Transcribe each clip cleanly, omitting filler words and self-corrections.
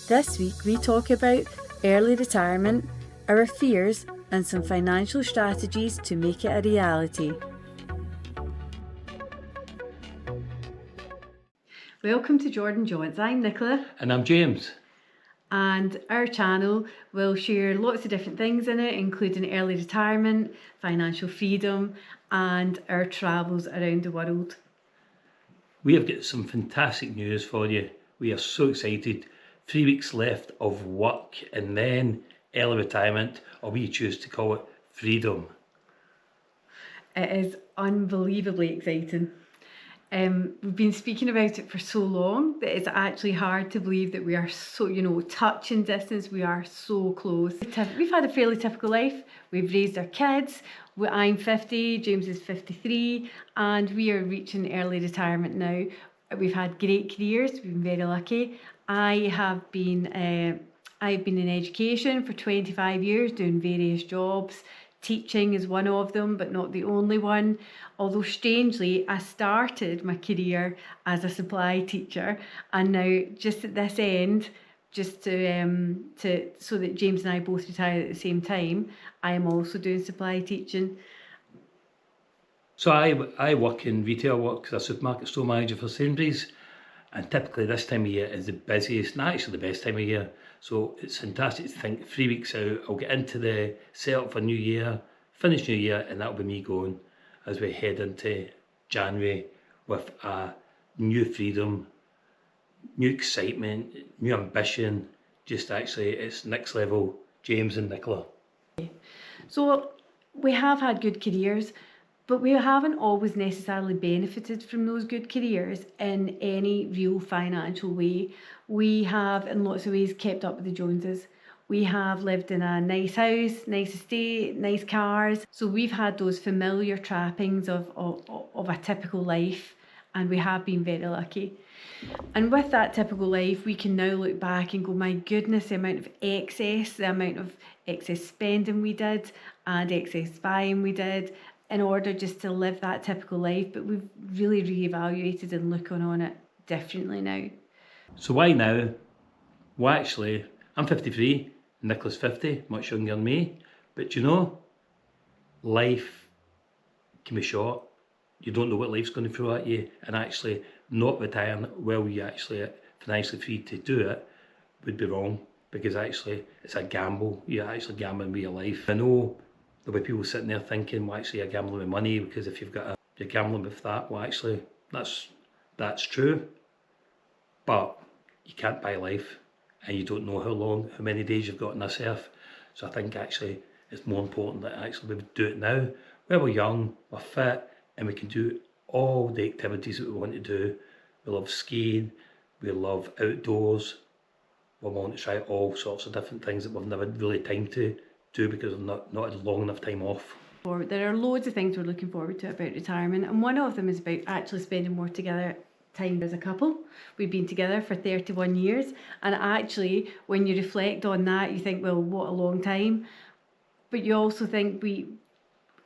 This week we talk about early retirement, our fears, and some financial strategies to make it a reality. Welcome to JordanJaunts. I'm Nicola. And I'm James. And our channel will share lots of different things in it, including early retirement, financial freedom, and our travels around the world. We have got some fantastic news for you. We are so excited. 3 weeks left of work and then early retirement, or we choose to call it freedom. It is unbelievably exciting. We've been speaking about it for so long that it's actually hard to believe that we are so, touching distance, we are so close. We've had a fairly typical life. We've raised our kids. I'm 50, James is 53, and we are reaching early retirement now. We've had great careers, we've been very lucky. I've been in education for 25 years, doing various jobs. Teaching is one of them, but not the only one. Although strangely, I started my career as a supply teacher, and now just at this end, just to so that James and I both retire at the same time, I am also doing supply teaching. So I work in retail, work as a supermarket store manager for Sainsbury's, and typically this time of year is the busiest and actually the best time of year. So it's fantastic to think 3 weeks out, I'll get into the setup for New Year, finish New Year, and that'll be me going as we head into January with a new freedom, new excitement, new ambition. Just actually, it's next level James and Nicola. So we have had good careers, but we haven't always necessarily benefited from those good careers in any real financial way. We have, in lots of ways, kept up with the Joneses. We have lived in a nice house, nice estate, nice cars. So we've had those familiar trappings of a typical life, and we have been very lucky. And with that typical life, we can now look back and go, my goodness, the amount of excess spending we did and excess buying we did in order just to live that typical life. But we've really reevaluated and looking on it differently now. So why now? Well, actually, I'm 53, Nicola's 50, much younger than me. But life can be short. You don't know what life's going to throw at you, and actually not retiring while you're actually financially free to do it would be wrong, because actually it's a gamble. You're actually gambling with your life. I know there'll be people sitting there thinking, well, actually you're gambling with money, because if you're gambling with that, well, actually that's true, but you can't buy life, and you don't know how many days you've got on this earth. So I think actually it's more important that actually we would do it now, where we're young, we're fit, and we can do all the activities that we want to do. We love skiing, we love outdoors, we want to try all sorts of different things that we've never really time to do because we've not had long enough time off. There are loads of things we're looking forward to about retirement, and one of them is about actually spending more time as a couple. We've been together for 31 years, and actually when you reflect on that, you think, well, what a long time. But you also think,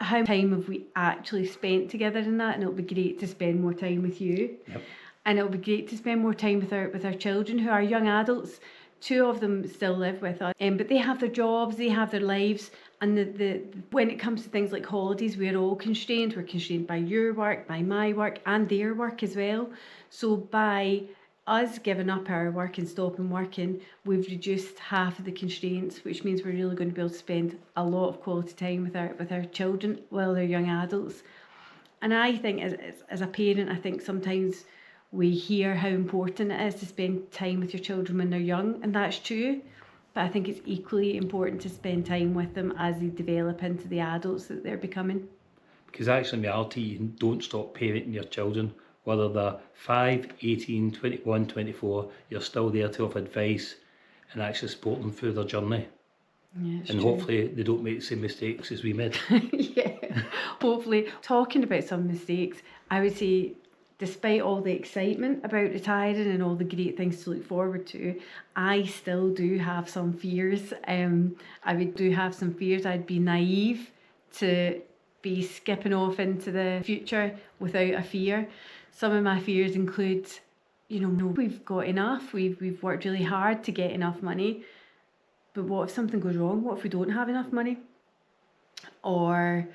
how much time have we actually spent together in that? And it'll be great to spend more time with you. Yep. And it'll be great to spend more time with our children, who are young adults. 2 of them still live with us, but they have their jobs, they have their lives, and when it comes to things like holidays, we're all constrained. We're constrained by your work, by my work, and their work as well. So by us giving up our work and stopping working, we've reduced half of the constraints, which means we're really going to be able to spend a lot of quality time with our children while they're young adults. And I think as a parent, I think sometimes we hear how important it is to spend time with your children when they're young, and that's true. But I think it's equally important to spend time with them as they develop into the adults that they're becoming. Because actually in reality, you don't stop parenting your children. Whether they're 5, 18, 21, 24, you're still there to offer advice and actually support them through their journey. Yeah, and true. Hopefully they don't make the same mistakes as we made. Yeah, hopefully. Talking about some mistakes, I would say, despite all the excitement about retiring and all the great things to look forward to, I still do have some fears. Do have some fears. I'd be naive to be skipping off into the future without a fear. Some of my fears include we've got enough, we've worked really hard to get enough money, but what if something goes wrong? What if we don't have enough money? Or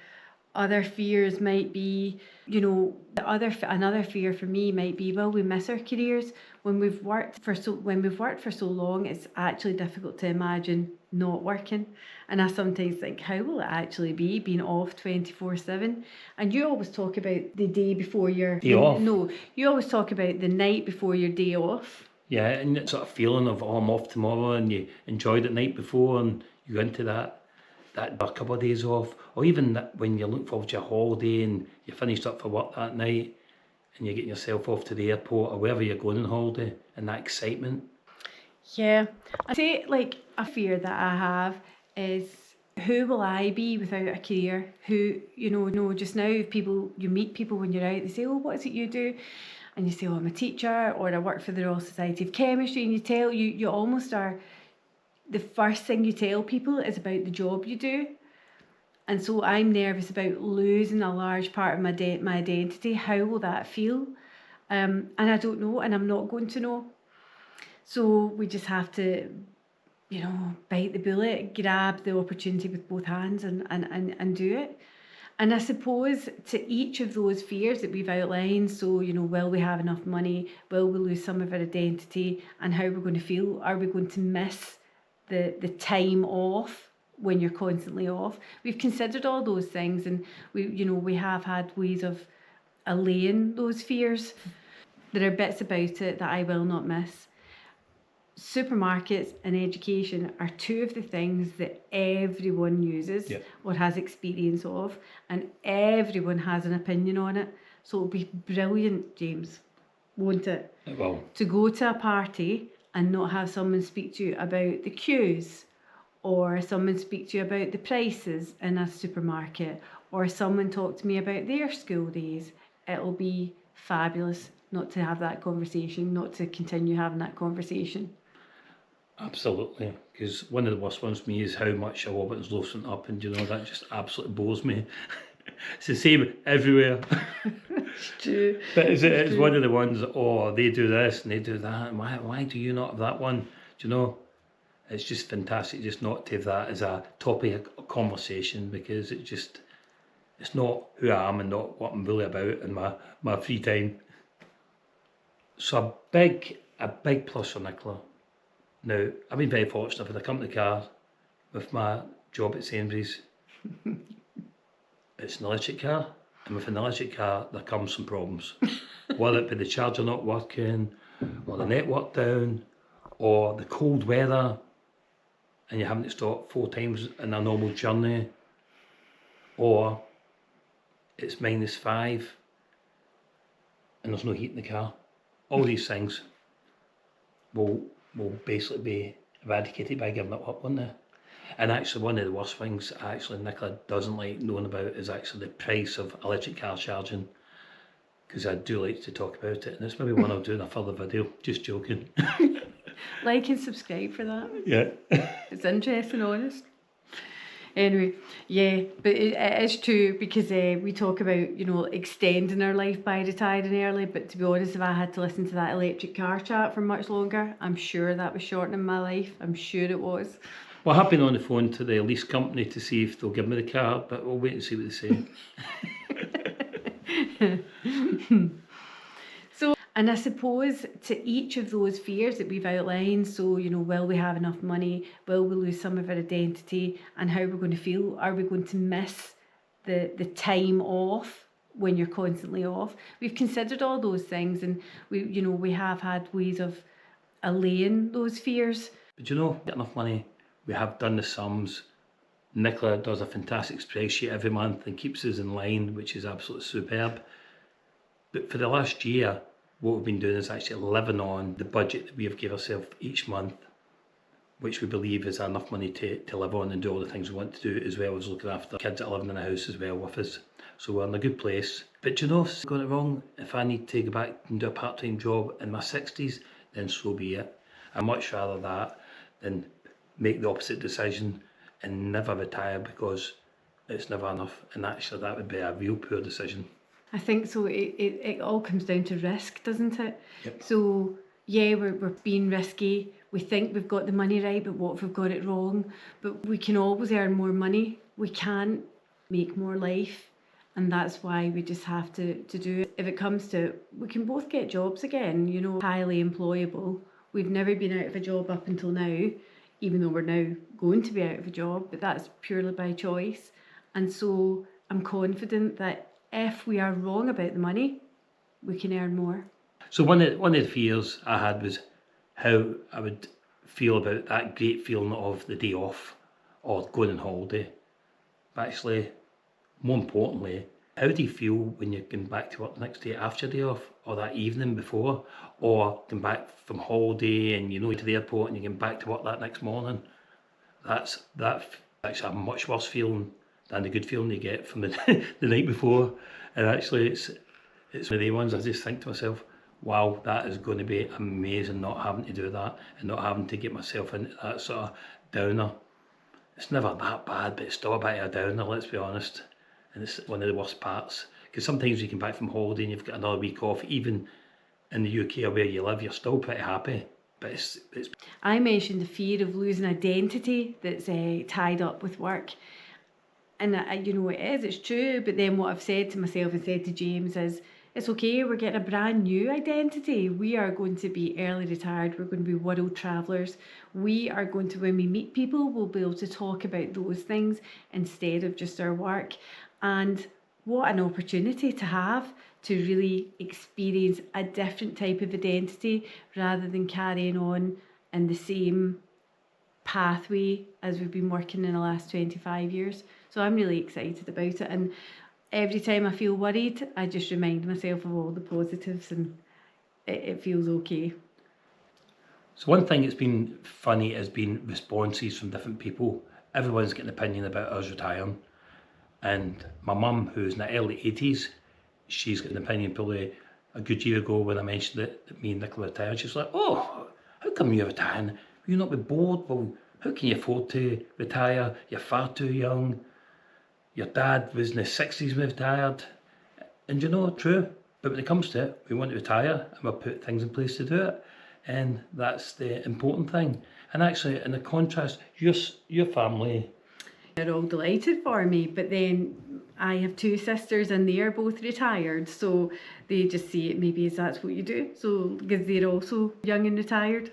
other fears might be, another fear for me might be, will we miss our careers? When we've worked for so long, it's actually difficult to imagine not working. And I sometimes think, how will it actually be being off 24/7? And you always talk about the day before your Day off? No, you always talk about the night before your day off. Yeah, and that sort of feeling of, oh, I'm off tomorrow, and you enjoyed it the night before, and you go into that a couple of days off, or even that when you look forward to a holiday and you're finished up for work that night and you're getting yourself off to the airport or wherever you're going on holiday, and that excitement. Yeah, I'd say like a fear that I have is, who will I be without a career? Who, just now you meet people when you're out, they say, oh, what is it you do? And you say, oh, I'm a teacher, or I work for the Royal Society of Chemistry, and you almost are, the first thing you tell people is about the job you do. And so I'm nervous about losing a large part of my identity. How will that feel? And I don't know, and I'm not going to know. So we just have to, bite the bullet, grab the opportunity with both hands and do it. And I suppose to each of those fears that we've outlined, so, will we have enough money? Will we lose some of our identity? And how we're going to feel? Are we going to miss the time off when you're constantly off? We've considered all those things, and we have had ways of allaying those fears. There are bits about it that I will not miss. Supermarkets and education are two of the things that everyone uses or has experience of, and everyone has an opinion on it. So it'll be brilliant, James, won't it? It will. To go to a party and not have someone speak to you about the queues, or someone speak to you about the prices in a supermarket, or someone talk to me about their school days. It'll be fabulous not to have that conversation, not to continue having that conversation. Absolutely, because one of the worst ones for me is how much a Robert's loaf went up, and that just absolutely bores me. It's the same everywhere. It's true. But it's one of the ones, oh, they do this and they do that. Why do you not have that one? It's just fantastic just not to have that as a topic of conversation, because it's not who I am and not what I'm really about in my free time. So a big plus for Nicola. Now, I've been very fortunate. I've had a company car with my job at Sainsbury's. It's an electric car, and with an electric car there comes some problems. Whether it be the charger not working, or the network down, or the cold weather, and you're having to stop 4 times in a normal journey, or it's -5 and there's no heat in the car. All these things will basically be eradicated by giving it up, won't they? And actually, one of the worst things Nicola doesn't like knowing about is actually the price of electric car charging, because I do like to talk about it, and it's maybe one I'll do in a further video. Just joking. Like and subscribe for that. Yeah. It's interesting, honest. Anyway, yeah, but it is true, because we talk about, extending our life by retiring early, but to be honest, if I had to listen to that electric car chat for much longer, I'm sure that was shortening my life. I'm sure it was. Well, I've been on the phone to the lease company to see if they'll give me the car, but we'll wait and see what they say. And I suppose to each of those fears that we've outlined, so, will we have enough money? Will we lose some of our identity? And how we're going to feel? Are we going to miss the time off when you're constantly off? We've considered all those things, and we have had ways of allaying those fears. But get enough money. We have done the sums. Nicola does a fantastic spreadsheet every month and keeps us in line, which is absolutely superb. But for the last year, what we've been doing is actually living on the budget that we have given ourselves each month, which we believe is enough money to live on and do all the things we want to do, as well as looking after kids that are living in the house as well with us. So we're in a good place. But if I've got it wrong, if I need to go back and do a part-time job in my 60s, then so be it. I'd much rather that than make the opposite decision and never retire, because it's never enough, and actually that would be a real poor decision. I think so. It all comes down to risk, doesn't it? Yep. So yeah, we're being risky. We think we've got the money right, but what if we've got it wrong? But we can always earn more money. We can't make more life. And that's why we just have to do it. If it comes to it, we can both get jobs again, you know, highly employable. We've never been out of a job up until now, even though we're now going to be out of a job, but that's purely by choice. And so I'm confident that if we are wrong about the money, we can earn more. So one of the fears I had was how I would feel about that great feeling of the day off or going on holiday. But actually, more importantly, how do you feel when you're going back to work the next day after your day off, or that evening before, or going back from holiday and you know to the airport and you're getting back to work that next morning? That's actually a much worse feeling than the good feeling you get from the the night before. And actually, it's one of the ones I just think to myself, wow, that is going to be amazing not having to do that and not having to get myself into that sort of downer. It's never that bad, but it's still a bit of a downer, let's be honest. And it's one of the worst parts. Because sometimes you come back from holiday and you've got another week off, even in the UK or where you live, you're still pretty happy. But it's I mentioned the fear of losing identity that's tied up with work. And you know, it's true. But then what I've said to myself and said to James is, it's okay, we're getting a brand new identity. We are going to be early retired, we're going to be world travellers. We are going to, when we meet people, we'll be able to talk about those things instead of just our work. And what an opportunity to have to really experience a different type of identity rather than carrying on in the same pathway as we've been working in the last 25 years. So I'm really excited about it. And every time I feel worried, I just remind myself of all the positives, and it feels okay. So one thing that's been funny has been responses from different people. Everyone's got an opinion about us retiring. And my mum, who's in the early 80s, she's got an opinion probably a good year ago when I mentioned that me and Nicola retired. She was like, oh, how come you're retiring? Will you not be bored? Well, how can you afford to retire? You're far too young. Your dad was in his 60s when he retired. And you know, true. But when it comes to it, we want to retire and we'll put things in place to do it. And that's the important thing. And actually, in the contrast, your family, They're all delighted for me, but then I have two sisters and they are both retired, so they just see it maybe as that's what you do. So because they're also young and retired.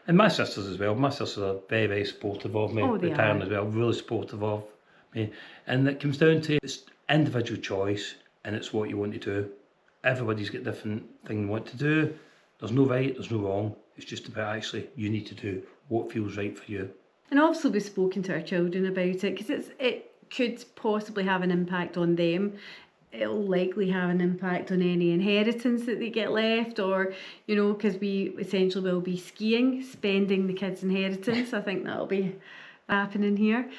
and my sisters as well. My sisters are very, very supportive of me Oh, they retiring are. as well, really supportive of me. And it comes down to it's individual choice and it's what you want to do. Everybody's got different thing they want to do. There's no right, there's no wrong. It's just about actually you need to do what feels right for you. And obviously we've spoken to our children about it because it could possibly have an impact on them. It'll likely have an impact on any inheritance that they get left, or, you know, because we essentially will be skiing, spending the kids' inheritance. I think that'll be happening here.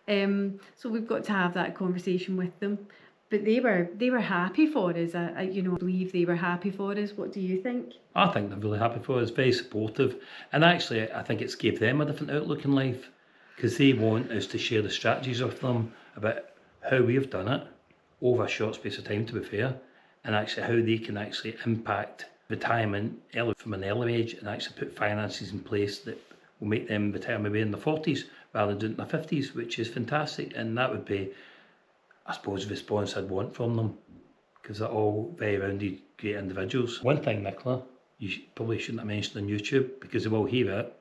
So we've got to have that conversation with them. But they were happy for us. I believe they were happy for us. What do you think? I think they're really happy for us, very supportive. And actually, I think it's gave them a different outlook in life because they want us to share the strategies with them about how we've done it over a short space of time, to be fair, and actually how they can actually impact retirement early from an early age and actually put finances in place that will make them retire maybe in their 40s rather than doing it in their 50s, which is fantastic. And that would be, I suppose, the response I'd want from them because they're all very rounded, great individuals. One thing, Nicola, you probably shouldn't have mentioned on YouTube because they will hear it,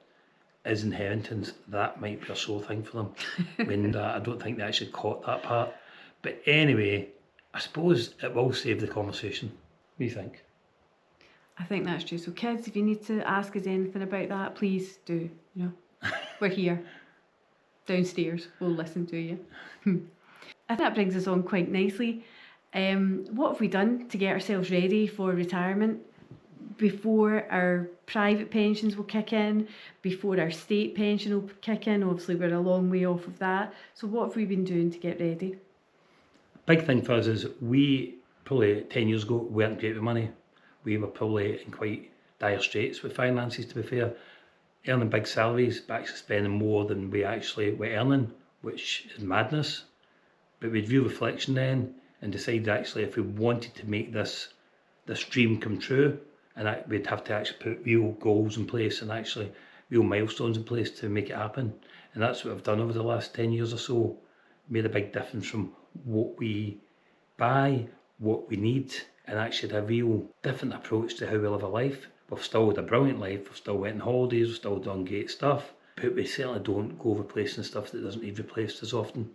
is inheritance. That might be a sore thing for them. When I don't think they actually caught that part. But anyway, I suppose it will save the conversation. What do you think? I think that's true. So kids, if you need to ask us anything about that, please do. You know, we're here. Downstairs, we'll listen to you. I think that brings us on quite nicely. What have we done to get ourselves ready for retirement? Before our private pensions will kick in, before our state pension will kick in. Obviously, we're a long way off of that. So what have we been doing to get ready? Big thing for us is we probably 10 years ago weren't great with money. We were probably in quite dire straits with finances, to be fair. Earning big salaries, but actually spending more than we actually were earning, which is madness. But we had real reflection then, and decided actually if we wanted to make this dream come true, and we'd have to actually put real goals in place and actually real milestones in place to make it happen. And that's what I've done over the last 10 years or so. Made a big difference from what we buy, what we need, and actually had a real different approach to how we live our life. We've still had a brilliant life, we've still went on holidays, we've still done great stuff, but we certainly don't go replacing stuff that doesn't need replaced as often.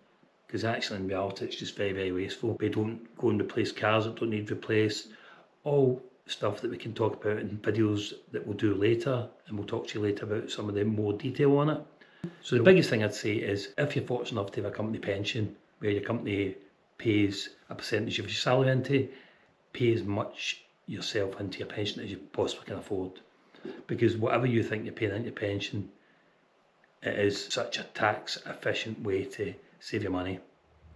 Because actually in reality it's just very, very wasteful. We don't go and replace cars that don't need replaced. All stuff that we can talk about in videos that we'll do later, and we'll talk to you later about some of the more detail on it. So the biggest thing I'd say is, if you're fortunate enough to have a company pension where your company pays a percentage of your salary into, pay as much yourself into your pension as you possibly can afford. Because whatever you think you're paying into your pension, it is such a tax efficient way to save your money.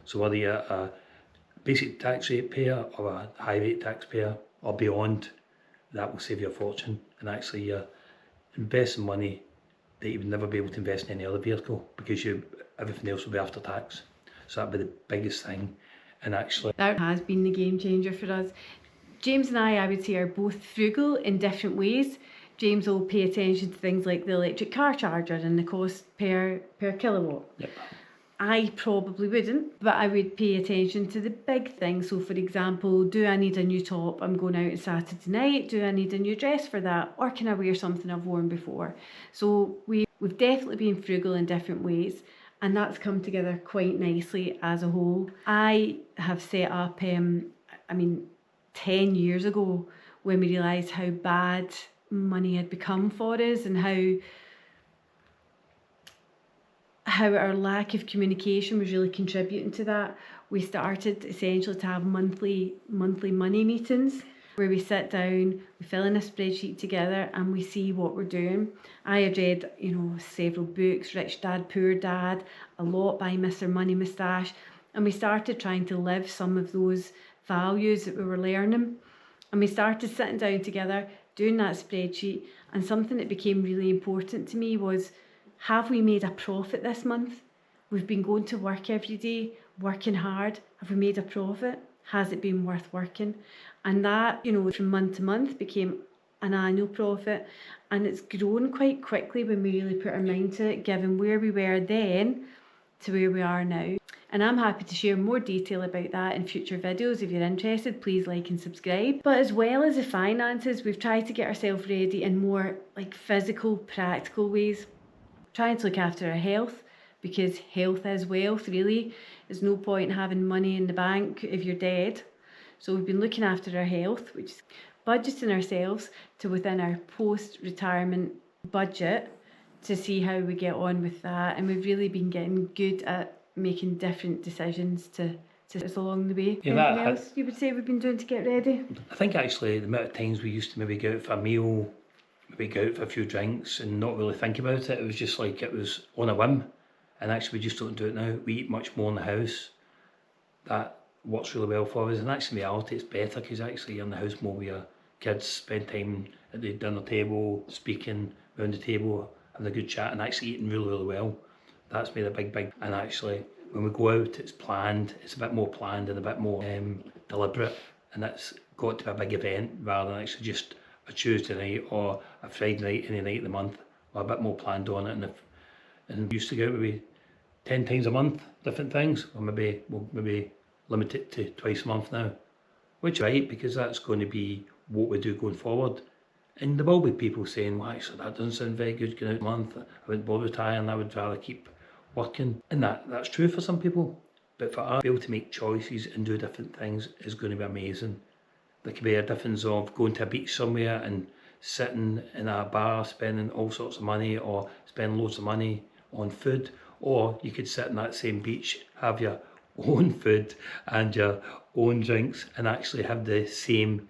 So whether you're a basic tax rate payer or a high rate taxpayer or beyond, that will save you a fortune, and actually you're investing money that you would never be able to invest in any other vehicle, because everything else will be after tax. So that'd be the biggest thing. And actually that has been the game changer for us. James and I would say, are both frugal in different ways. James will pay attention to things like the electric car charger and the cost per kilowatt. Yep. I probably wouldn't, but I would pay attention to the big things. So for example, do I need a new top? I'm going out on Saturday night. Do I need a new dress for that? Or can I wear something I've worn before? So we've definitely been frugal in different ways, and that's come together quite nicely as a whole. I have set up, 10 years ago, when we realised how bad money had become for us, and how our lack of communication was really contributing to that. We started essentially to have monthly money meetings where we sit down, we fill in a spreadsheet together, and we see what we're doing. I had read, several books, Rich Dad, Poor Dad, a lot by Mr. Money Moustache, and we started trying to live some of those values that we were learning. And we started sitting down together, doing that spreadsheet, and something that became really important to me was, have we made a profit this month? We've been going to work every day, working hard. Have we made a profit? Has it been worth working? And that, from month to month became an annual profit. And it's grown quite quickly when we really put our mind to it, given where we were then to where we are now. And I'm happy to share more detail about that in future videos. If you're interested, please like and subscribe. But as well as the finances, we've tried to get ourselves ready in more physical, practical ways. Trying to look after our health, because health is wealth, really. There's no point in having money in the bank if you're dead. So we've been looking after our health, which is budgeting ourselves to within our post-retirement budget to see how we get on with that. And we've really been getting good at making different decisions to us along the way. Yeah, Anything else you would say we've been doing to get ready? I think actually the amount of times we used to maybe go out for a meal, maybe go out for a few drinks and not really think about it. It was just like it was on a whim, and actually we just don't do it now. We eat much more in the house. That works really well for us, and actually in reality it's better, because actually you're in the house more with your kids, spend time at the dinner table, speaking around the table, having a good chat, and actually eating really, really well. That's made a big, and actually when we go out it's planned, it's a bit more planned and a bit more deliberate, and that's got to be a big event rather than actually just a Tuesday night or a Friday night, any night of the month. We're a bit more planned on it, and we used to go out maybe 10 times a month, different things, or we'll maybe limit it to twice a month now, which is right, because that's going to be what we do going forward. And there will be people saying, well, actually that doesn't sound very good going out a month, I wouldn't bother retiring, I would rather keep working. And that's true for some people, but for us to be able to make choices and do different things is going to be amazing. There could be a difference of going to a beach somewhere and sitting in a bar spending all sorts of money, or spending loads of money on food, or you could sit on that same beach, have your own food and your own drinks, and actually have the same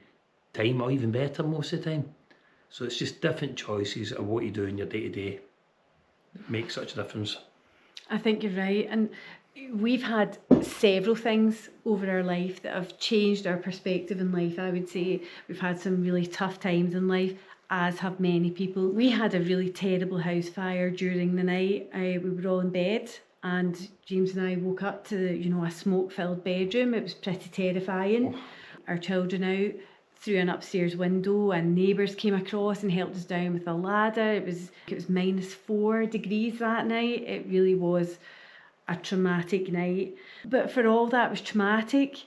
time, or even better most of the time. So it's just different choices of what you do in your day-to-day that make such a difference. I think you're right, and we've had several things over our life that have changed our perspective in life. I would say we've had some really tough times in life, as have many people. We had a really terrible house fire during the night. We were all in bed and James and I woke up to, you know, a smoke-filled bedroom. It was pretty terrifying. Our children out through an upstairs window, and neighbours came across and helped us down with a ladder. It was -4 degrees that night. It really was a traumatic night. But for all that was traumatic,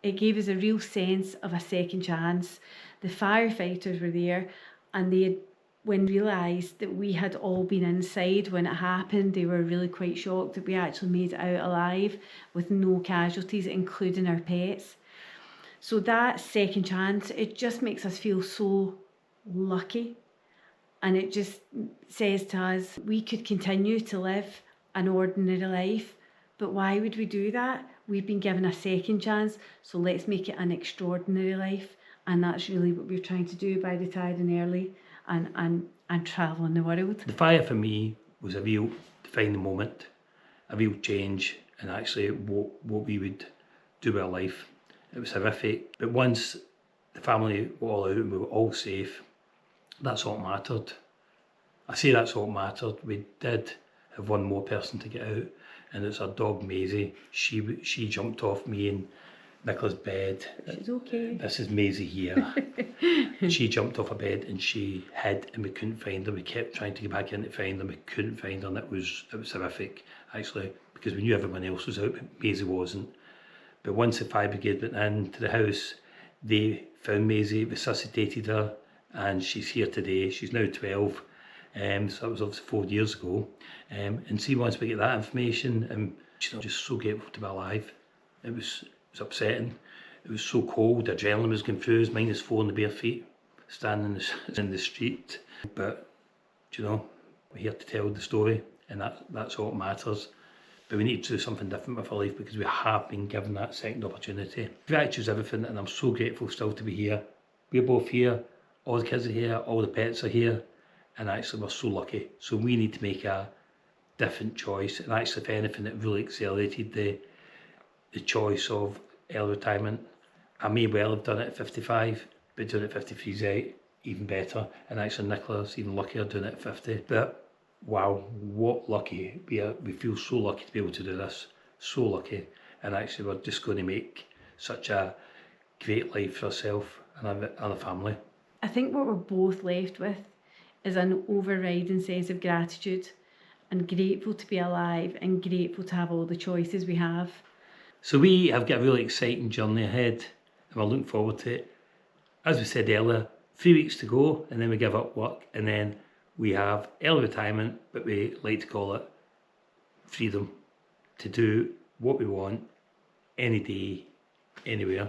it gave us a real sense of a second chance. The firefighters were there, and they had, when realised that we had all been inside when it happened, they were really quite shocked that we actually made it out alive with no casualties, including our pets. So that second chance, it just makes us feel so lucky. And it just says to us, we could continue to live an ordinary life, but why would we do that? We've been given a second chance, so let's make it an extraordinary life. And that's really what we're trying to do by retiring early and travelling the world. The fire for me was a real defining moment, a real change, and actually what we would do with our life. It was horrific, but once the family were all out and we were all safe, that's all that mattered. I say that's all that mattered. We did have one more person to get out, and it's our dog Maisie. She jumped off me and Nicola's bed. She's okay. This is Maisie here. She jumped off a bed and she hid, and we couldn't find her. We kept trying to get back in to find her. We couldn't find her, and it was horrific actually, because we knew everyone else was out, but Maisie wasn't. But once the fire brigade went into the house, they found Maisie, resuscitated her, and she's here today. She's now 12, so that was obviously 4 years ago. And see, once we get that information, she's just so grateful to be alive. It was upsetting. It was so cold. Adrenaline was going through us, -4 on the bare feet, standing in the street. But you know, we're here to tell the story, and that's all that matters. But we need to do something different with our life, because we have been given that second opportunity. Gratitude is everything, and I'm so grateful still to be here. We're both here, all the kids are here, all the pets are here, and actually we're so lucky. So we need to make a different choice, and actually if anything, it really accelerated the choice of early retirement. I may well have done it at 55, but doing it at 53 is even better, and actually Nicola's even luckier doing it at 50. But wow, what lucky we feel so lucky to be able to do this, so lucky. And actually we're just going to make such a great life for ourselves and our family. I think what we're both left with is an overriding sense of gratitude, and grateful to be alive and grateful to have all the choices we have. So we have got a really exciting journey ahead, and we're looking forward to it. As we said earlier, 3 weeks to go, and then we give up work, and then we have early retirement, but we like to call it freedom to do what we want any day, anywhere,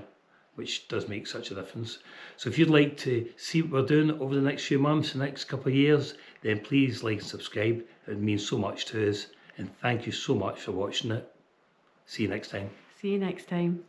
which does make such a difference. So if you'd like to see what we're doing over the next few months, the next couple of years, then please like and subscribe. It means so much to us, and thank you so much for watching it. See you next time. See you next time.